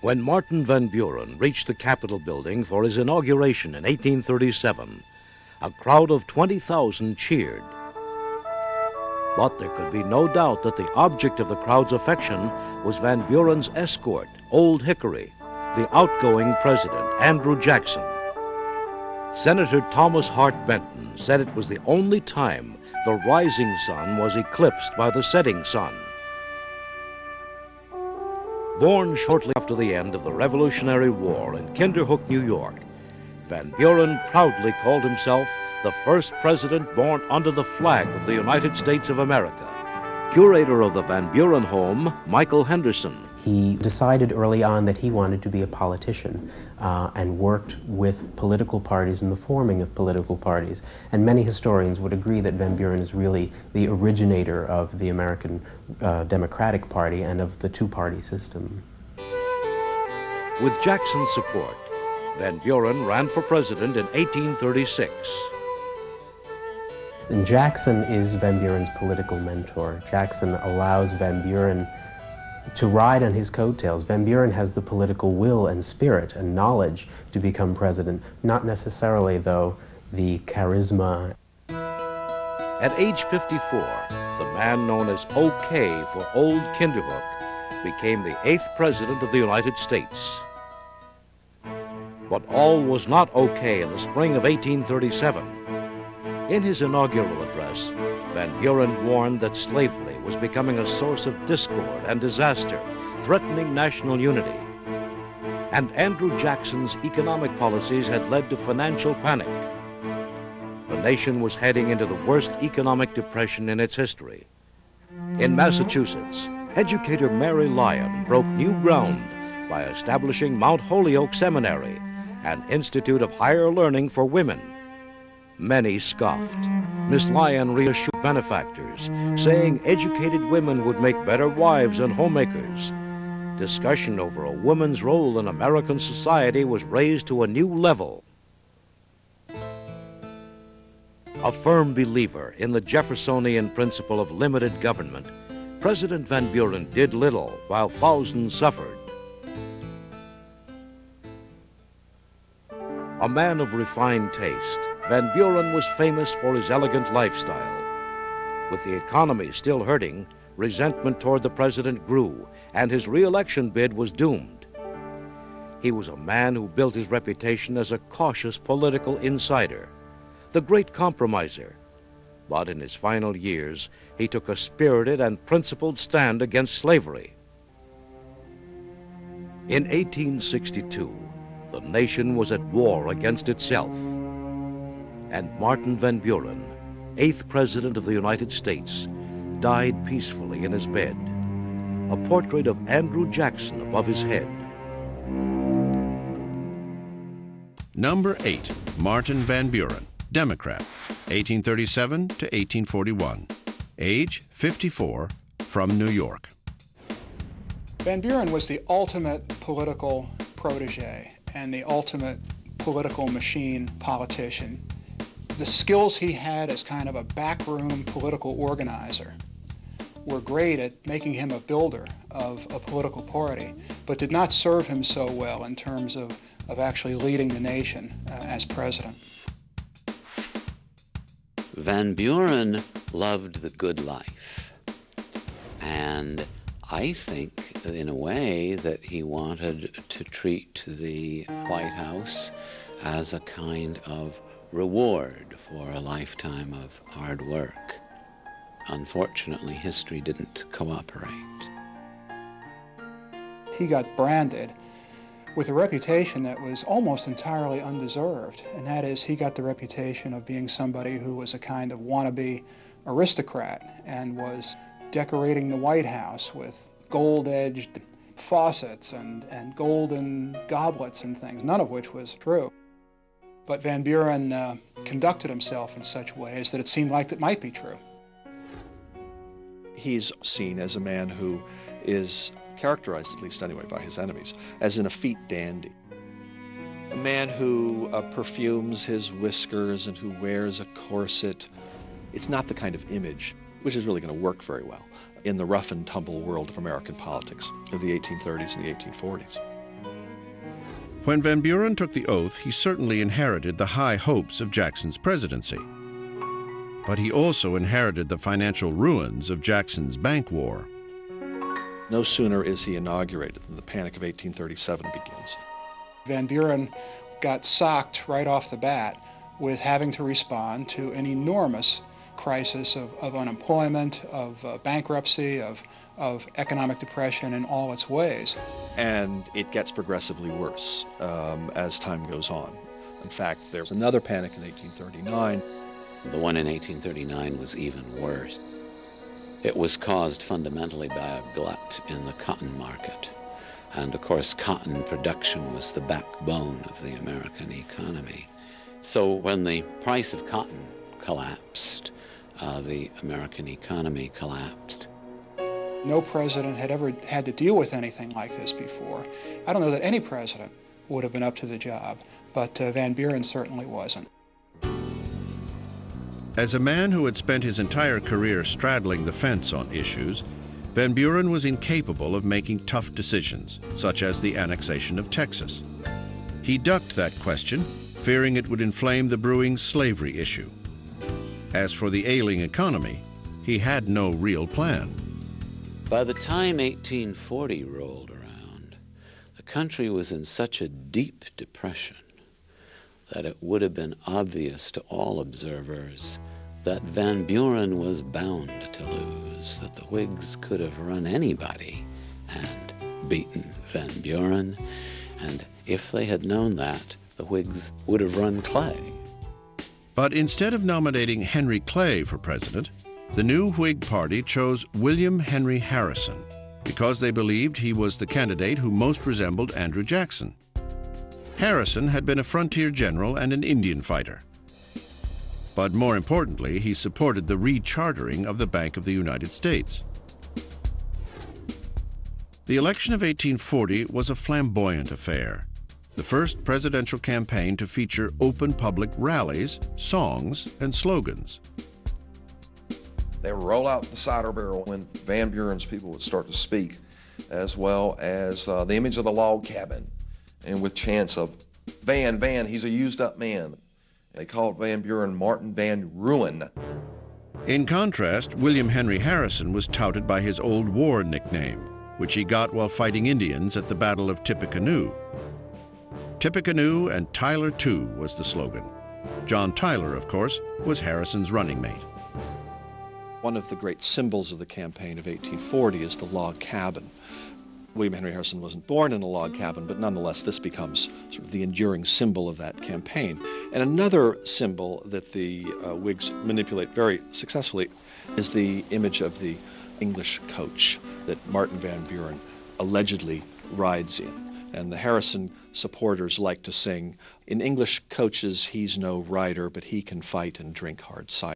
When Martin Van Buren reached the Capitol building for his inauguration in 1837, a crowd of 20,000 cheered. But there could be no doubt that the object of the crowd's affection was Van Buren's escort, Old Hickory, the outgoing president, Andrew Jackson. Senator Thomas Hart Benton said it was the only time the rising sun was eclipsed by the setting sun. Born shortly after the end of the Revolutionary War in Kinderhook, New York, Van Buren proudly called himself the first president born under the flag of the United States of America. Curator of the Van Buren home, Michael Henderson. He decided early on that he wanted to be a politician and worked with political parties in the forming of political parties. And many historians would agree that Van Buren is really the originator of the American Democratic Party and of the two-party system. With Jackson's support, Van Buren ran for president in 1836. And Jackson is Van Buren's political mentor. Jackson allows Van Buren to ride on his coattails. Van Buren has the political will and spirit and knowledge to become president, not necessarily, though, the charisma. At age 54, the man known as OK for Old Kinderhook became the 8th president of the United States. But all was not okay in the spring of 1837. In his inaugural address, Van Buren warned that slavery was becoming a source of discord and disaster, threatening national unity. And Andrew Jackson's economic policies had led to financial panic. The nation was heading into the worst economic depression in its history. In Massachusetts, educator Mary Lyon broke new ground by establishing Mount Holyoke Seminary, an institute of higher learning for women. Many scoffed. Miss Lyon reassured benefactors, saying educated women would make better wives and homemakers. Discussion over a woman's role in American society was raised to a new level. A firm believer in the Jeffersonian principle of limited government, President Van Buren did little while thousands suffered. A man of refined taste, Van Buren was famous for his elegant lifestyle. With the economy still hurting, resentment toward the president grew, and his re-election bid was doomed. He was a man who built his reputation as a cautious political insider, the great compromiser. But in his final years, he took a spirited and principled stand against slavery. In 1862, the nation was at war against itself. And Martin Van Buren, 8th President of the United States, died peacefully in his bed. A portrait of Andrew Jackson above his head. Number 8, Martin Van Buren, Democrat, 1837 to 1841. Age 54, from New York. Van Buren was the ultimate political protege and the ultimate political machine politician. The skills he had as kind of a backroom political organizer were great at making him a builder of a political party, but did not serve him so well in terms of actually leading the nation as president. Van Buren loved the good life, and I think, in a way, that he wanted to treat the White House as a kind of reward for a lifetime of hard work. Unfortunately, history didn't cooperate. He got branded with a reputation that was almost entirely undeserved, and that is, he got the reputation of being somebody who was a kind of wannabe aristocrat and was decorating the White House with gold-edged faucets and golden goblets and things, none of which was true. But Van Buren conducted himself in such ways that it seemed like that might be true. He's seen as a man who is characterized, at least anyway, by his enemies, as an effete dandy. A man who perfumes his whiskers and who wears a corset. It's not the kind of image which is really going to work very well in the rough and tumble world of American politics of the 1830s and the 1840s. When Van Buren took the oath, he certainly inherited the high hopes of Jackson's presidency. But he also inherited the financial ruins of Jackson's bank war. No sooner is he inaugurated than the Panic of 1837 begins. Van Buren got socked right off the bat with having to respond to an enormous crisis of unemployment, of bankruptcy, of economic depression in all its ways. And it gets progressively worse as time goes on. In fact, there's another panic in 1839. The one in 1839 was even worse. It was caused fundamentally by a glut in the cotton market. And of course, cotton production was the backbone of the American economy. So when the price of cotton collapsed, the American economy collapsed. No president had ever had to deal with anything like this before. I don't know that any president would have been up to the job, but Van Buren certainly wasn't. As a man who had spent his entire career straddling the fence on issues, Van Buren was incapable of making tough decisions, such as the annexation of Texas. He ducked that question, fearing it would inflame the brewing slavery issue. As for the ailing economy, he had no real plan. By the time 1840 rolled around, the country was in such a deep depression that it would have been obvious to all observers that Van Buren was bound to lose, that the Whigs could have run anybody and beaten Van Buren, and if they had known that, the Whigs would have run Clay. But instead of nominating Henry Clay for president, the new Whig Party chose William Henry Harrison because they believed he was the candidate who most resembled Andrew Jackson. Harrison had been a frontier general and an Indian fighter. But more importantly, he supported the rechartering of the Bank of the United States. The election of 1840 was a flamboyant affair, the first presidential campaign to feature open public rallies, songs, and slogans. They would roll out the cider barrel when Van Buren's people would start to speak, as well as the image of the log cabin, and with chants of, Van, Van, he's a used-up man. They called Van Buren Martin Van Ruin. In contrast, William Henry Harrison was touted by his old war nickname, which he got while fighting Indians at the Battle of Tippecanoe. Tippecanoe and Tyler too was the slogan. John Tyler, of course, was Harrison's running mate. One of the great symbols of the campaign of 1840 is the log cabin. William Henry Harrison wasn't born in a log cabin, but nonetheless this becomes sort of the enduring symbol of that campaign. And another symbol that the Whigs manipulate very successfully is the image of the English coach that Martin Van Buren allegedly rides in. And the Harrison supporters like to sing, in English coaches he's no rider, but he can fight and drink hard cider.